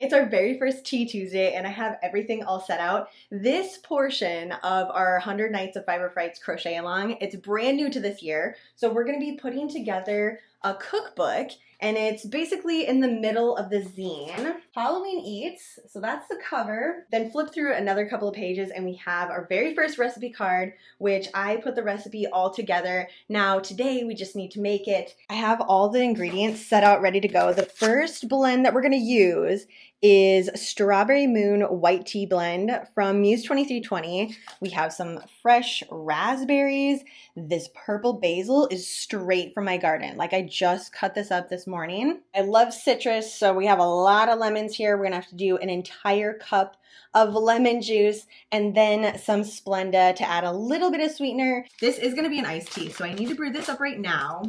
It's our very first Tea Tuesday, and I have everything all set out. This portion of our 100 Nights of Fiber Frights crochet along, it's brand new to this year. So we're gonna be putting together a cookbook, and it's basically in the middle of the zine. Halloween Eats, so that's the cover. Then flip through another couple of pages and we have our very first recipe card, which I put the recipe all together. Now today we just need to make it. I have all the ingredients set out ready to go. The first blend that we're gonna use is Strawberry Moon White Tea Blend from Muse 2320. We have some fresh raspberries. This purple basil is straight from my garden. Like, I just cut this up this morning. I love citrus, so we have a lot of lemons here. We're gonna have to do an entire cup of lemon juice and then some Splenda to add a little bit of sweetener. This is gonna be an iced tea, so I need to brew this up right now.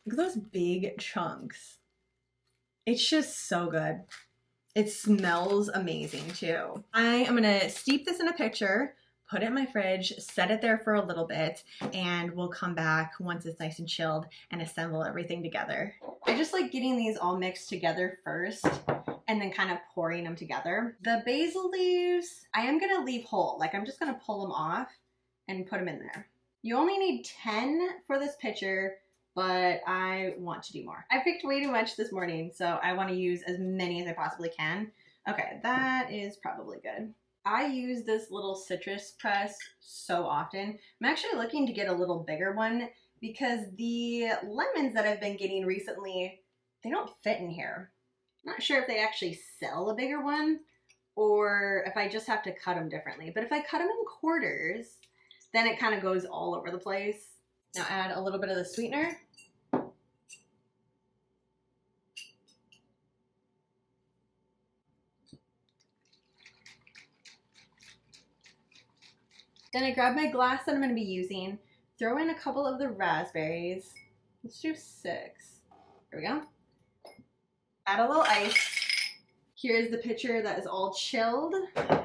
Look at those big chunks. It's just so good. It smells amazing too. I am gonna steep this in a pitcher, put it in my fridge, set it there for a little bit, and we'll come back once it's nice and chilled and assemble everything together. I just like getting these all mixed together first and then kind of pouring them together. The basil leaves, I am gonna leave whole. Like, I'm just gonna pull them off and put them in there. You only need 10 for this pitcher, but I want to do more. I picked way too much this morning, so I want to use as many as I possibly can. Okay, that is probably good. I use this little citrus press so often. I'm actually looking to get a little bigger one because the lemons that I've been getting recently, they don't fit in here. I'm not sure if they actually sell a bigger one or if I just have to cut them differently. But if I cut them in quarters, then it kind of goes all over the place. Now add a little bit of the sweetener. Then I grab my glass that I'm going to be using, throw in a couple of the raspberries. Let's do 6. There we go. Add a little ice. Here's the pitcher that is all chilled.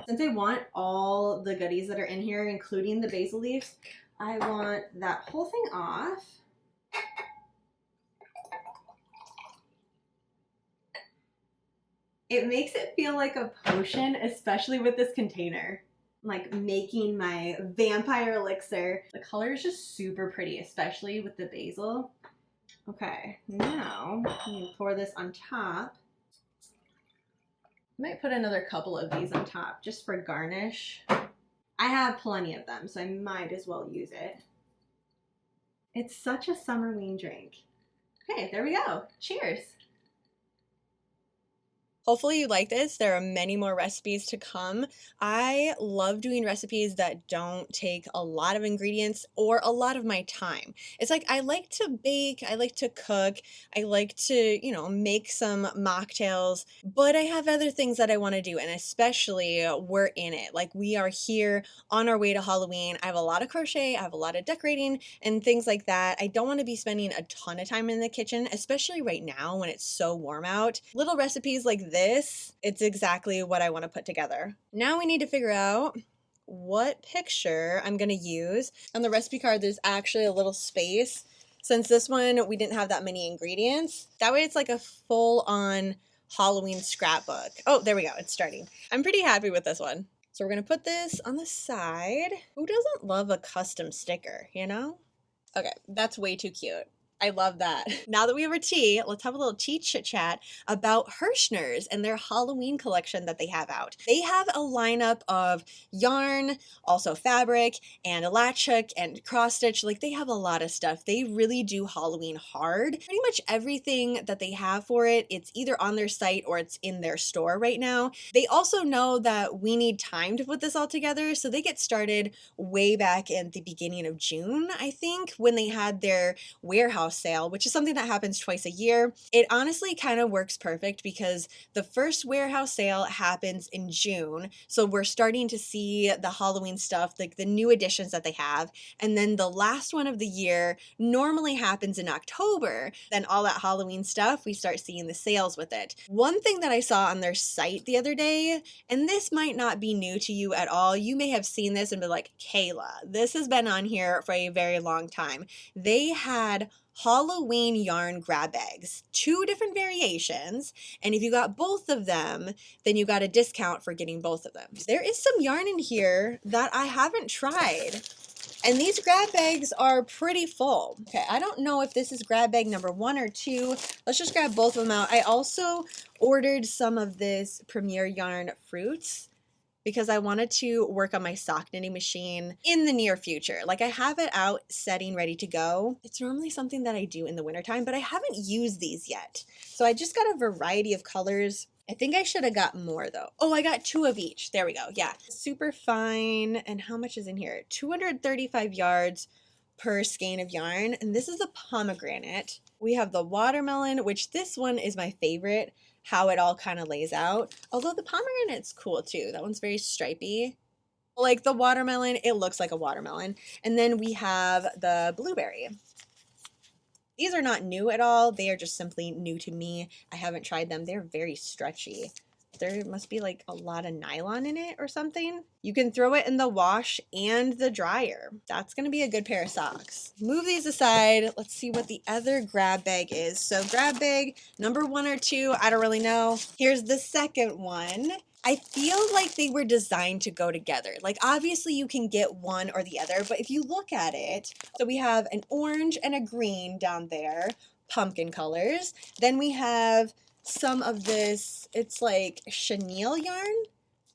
Since I want all the goodies that are in here, including the basil leaves, I want that whole thing off. It makes it feel like a potion, especially with this container. Like making my vampire elixir. The color is just super pretty, especially with the basil. Okay, now I'm gonna pour this on top. I might put another couple of these on top just for garnish. I have plenty of them, so I might as well use it. It's such a summerween drink. Okay, there we go. Cheers. Hopefully you like this. There are many more recipes to come. I love doing recipes that don't take a lot of ingredients or a lot of my time. It's like I like to bake, I like to cook, I like to, make some mocktails, but I have other things that I want to do, and especially we're in it. Like, we are here on our way to Halloween. I have a lot of crochet, I have a lot of decorating and things like that. I don't want to be spending a ton of time in the kitchen, especially right now when it's so warm out. Little recipes like this, it's exactly what I want to put together. Now we need to figure out what picture I'm going to use. On the recipe card, there's actually a little space. Since this one, we didn't have that many ingredients. That way it's like a full-on Halloween scrapbook. Oh, there we go. It's starting. I'm pretty happy with this one. So we're going to put this on the side. Who doesn't love a custom sticker, Okay, that's way too cute. I love that. Now that we have our tea, let's have a little tea chit chat about Herrschners and their Halloween collection that they have out. They have a lineup of yarn, also fabric, and latch hook and cross stitch. Like, they have a lot of stuff. They really do Halloween hard. Pretty much everything that they have for it, it's either on their site or it's in their store right now. They also know that we need time to put this all together, so they get started way back in the beginning of June, I think, when they had their warehouse sale, which is something that happens twice a year. It honestly kind of works perfect because the first warehouse sale happens in June. So we're starting to see the Halloween stuff, like the new additions that they have. And then the last one of the year normally happens in October. Then all that Halloween stuff, we start seeing the sales with it. One thing that I saw on their site the other day, and this might not be new to you at all, you may have seen this and be like, Kayla, this has been on here for a very long time. They had Halloween yarn grab bags, 2 different variations. And if you got both of them, then you got a discount for getting both of them. There is some yarn in here that I haven't tried. And these grab bags are pretty full. Okay, I don't know if this is grab bag number 1 or 2. Let's just grab both of them out. I also ordered some of this Premier Yarn Fruits because I wanted to work on my sock knitting machine in the near future. Like, I have it out setting ready to go. It's normally something that I do in the wintertime, but I haven't used these yet. So I just got a variety of colors. I think I should have got more though. Oh, I got 2 of each. There we go. Yeah. Super fine. And how much is in here? 235 yards per skein of yarn. And this is a pomegranate. We have the watermelon, which this one is my favorite, how it all kind of lays out. Although the pomegranate's cool too. That one's very stripy. Like the watermelon, it looks like a watermelon. And then we have the blueberry. These are not new at all. They are just simply new to me. I haven't tried them. They're very stretchy. There must be like a lot of nylon in it or something. You can throw it in the wash and the dryer. That's gonna be a good pair of socks. Move these aside. Let's see what the other grab bag is. So grab bag number 1 or 2, I don't really know. Here's the second one. I feel like they were designed to go together. Like, obviously you can get one or the other, but if you look at it, so we have an orange and a green down there, pumpkin colors. Then we have some of this, it's like chenille yarn.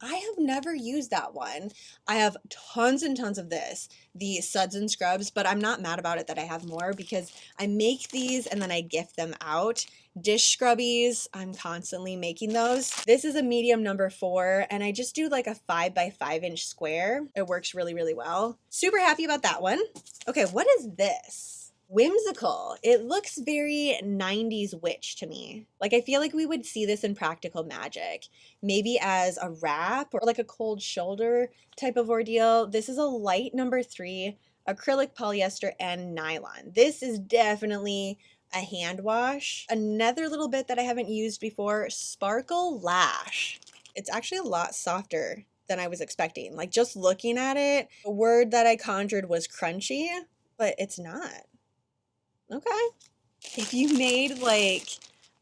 I have never used that one. I have tons and tons of this, the suds and scrubs, but I'm not mad about it that I have more because I make these and then I gift them out. Dish scrubbies, I'm constantly making those. This is a medium number 4 and I just do like a 5 by 5 inch square. It works really, really well. Super happy about that one. Okay, what is this? Whimsical. It looks very 90s witch to me. Like, I feel like we would see this in Practical Magic, maybe as a wrap or like a cold shoulder type of ordeal. This is a light number 3, acrylic, polyester, and nylon. This is definitely a hand wash. Another little bit that I haven't used before, Sparkle Lash. It's actually a lot softer than I was expecting. Like, just looking at it, the word that I conjured was crunchy, but it's not. Okay. If you made like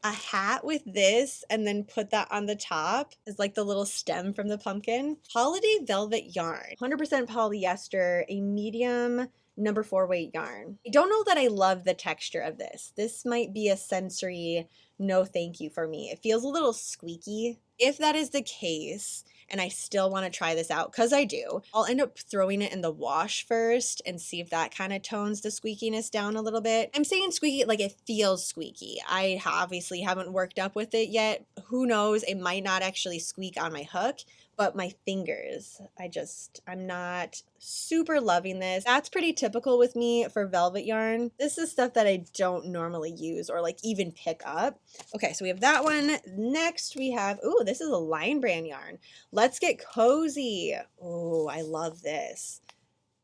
a hat with this and then put that on the top as like the little stem from the pumpkin. Holiday Velvet Yarn, 100% polyester, a medium number 4 weight yarn. I don't know that I love the texture of this. This might be a sensory no thank you for me. It feels a little squeaky. If that is the case, and I still want to try this out, because I do, I'll end up throwing it in the wash first and see if that kind of tones the squeakiness down a little bit. I'm saying squeaky like it feels squeaky. I obviously haven't worked up with it yet. Who knows? It might not actually squeak on my hook, but my fingers, I'm not super loving this. That's pretty typical with me for velvet yarn. This is stuff that I don't normally use or like even pick up. Okay, so we have that one. Next we have, ooh, this is a Line Brand yarn. Let's Get Cozy. Oh, I love this.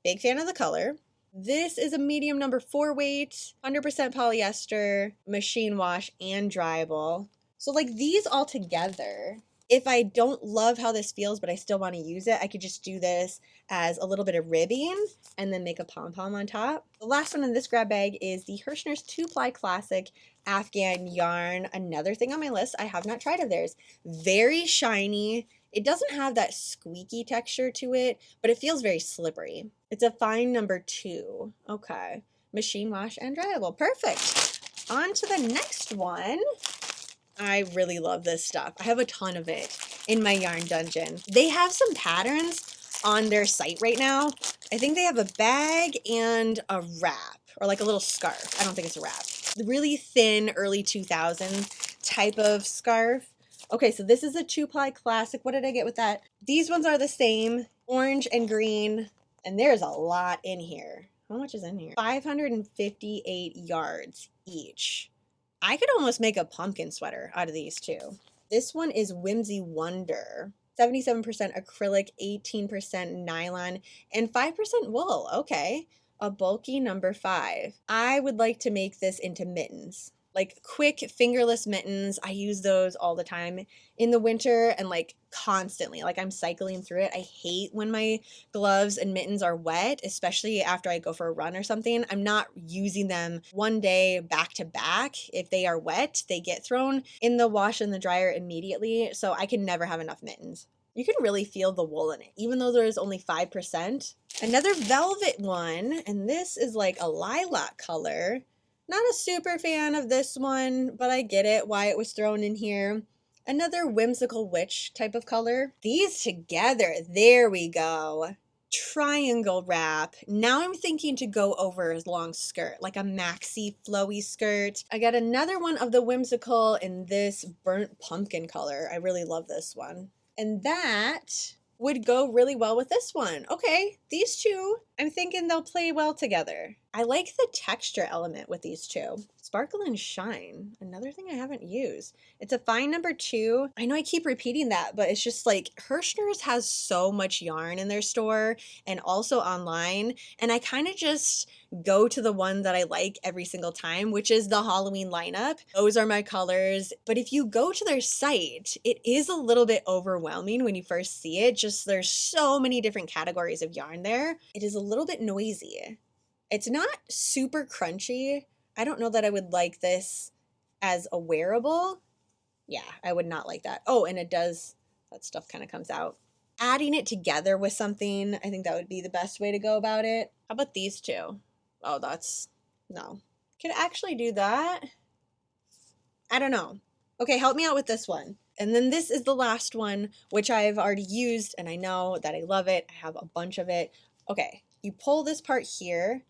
Big fan of the color. This is a medium number 4 weight, 100% polyester, machine wash, and dryable. So like these all together, if I don't love how this feels, but I still want to use it, I could just do this as a little bit of ribbing and then make a pom-pom on top. The last one in this grab bag is the Herrschners 2-ply classic Afghan yarn. Another thing on my list I have not tried of theirs. Very shiny. It doesn't have that squeaky texture to it, but it feels very slippery. It's a fine number 2. Okay. Machine wash and dryable. Perfect. On to the next one. I really love this stuff. I have a ton of it in my yarn dungeon. They have some patterns on their site right now. I think they have a bag and a wrap or like a little scarf. I don't think it's a wrap. Really thin early 2000s type of scarf. Okay, so this is a 2-ply classic. What did I get with that? These ones are the same, orange and green, and there's a lot in here. How much is in here? 558 yards each. I could almost make a pumpkin sweater out of these two. This one is Whimsy Wonder. 77% acrylic, 18% nylon, and 5% wool. Okay. A bulky number 5. I would like to make this into mittens. like quick fingerless mittens. I use those all the time in the winter and like constantly, like I'm cycling through it. I hate when my gloves and mittens are wet, especially after I go for a run or something. I'm not using them one day back to back. If they are wet, they get thrown in the wash and the dryer immediately. So I can never have enough mittens. You can really feel the wool in it, even though there is only 5%. Another velvet one, and this is like a lilac color. Not a super fan of this one, but I get it, why it was thrown in here. Another whimsical witch type of color. These together, there we go. Triangle wrap. Now I'm thinking to go over a long skirt, like a maxi flowy skirt. I got another one of the whimsical in this burnt pumpkin color. I really love this one. And that would go really well with this one. Okay, these two, I'm thinking they'll play well together. I like the texture element with these two. Sparkle and Shine, another thing I haven't used. It's a fine number 2. I know I keep repeating that, but it's just like Herschners has so much yarn in their store and also online. And I kind of just go to the one that I like every single time, which is the Halloween lineup. Those are my colors. But if you go to their site, it is a little bit overwhelming when you first see it. Just there's so many different categories of yarn there. It is a little bit noisy. It's not super crunchy. I don't know that I would like this as a wearable. Yeah, I would not like that. Oh, and it does, that stuff kind of comes out. Adding it together with something, I think that would be the best way to go about it. How about these two? Oh, that's, no. Could actually do that. I don't know. Okay, help me out with this one. And then this is the last one, which I've already used, and I know that I love it. I have a bunch of it. Okay, you pull this part here,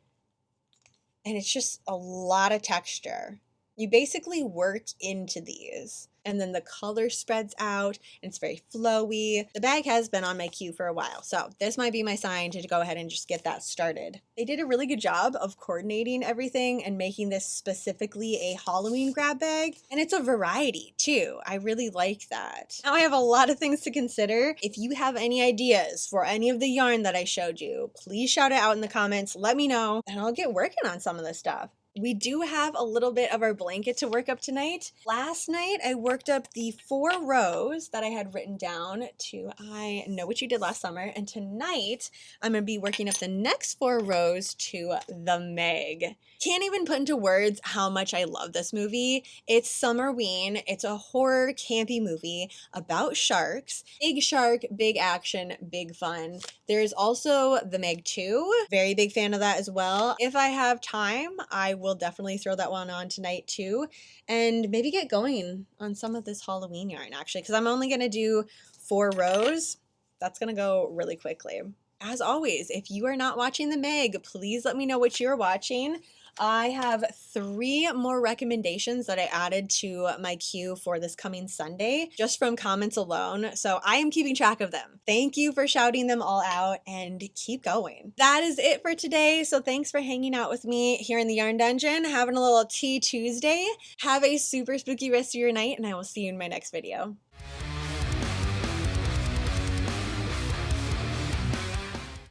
and it's just a lot of texture. You basically work into these, and then the color spreads out, and it's very flowy. The bag has been on my queue for a while, so this might be my sign to go ahead and just get that started. They did a really good job of coordinating everything and making this specifically a Halloween grab bag, and it's a variety too. I really like that. Now I have a lot of things to consider. If you have any ideas for any of the yarn that I showed you, please shout it out in the comments. Let me know, and I'll get working on some of this stuff. We do have a little bit of our blanket to work up tonight. Last night, I worked up the 4 rows that I had written down to I Know What You Did Last Summer. And tonight, I'm going to be working up the next 4 rows to The Meg. Can't even put into words how much I love this movie. It's Summerween. It's a horror campy movie about sharks. Big shark, big action, big fun. There's also The Meg 2. Very big fan of that as well. If I have time, I will definitely throw that one on tonight too. And maybe get going on some of this Halloween yarn actually, because I'm only going to do 4 rows. That's going to go really quickly. As always, if you are not watching The Meg, please let me know what you're watching. I have 3 more recommendations that I added to my queue for this coming Sunday, just from comments alone. So I am keeping track of them. Thank you for shouting them all out and keep going. That is it for today. So thanks for hanging out with me here in the Yarn Dungeon, having a little Tea Tuesday. Have a super spooky rest of your night, and I will see you in my next video.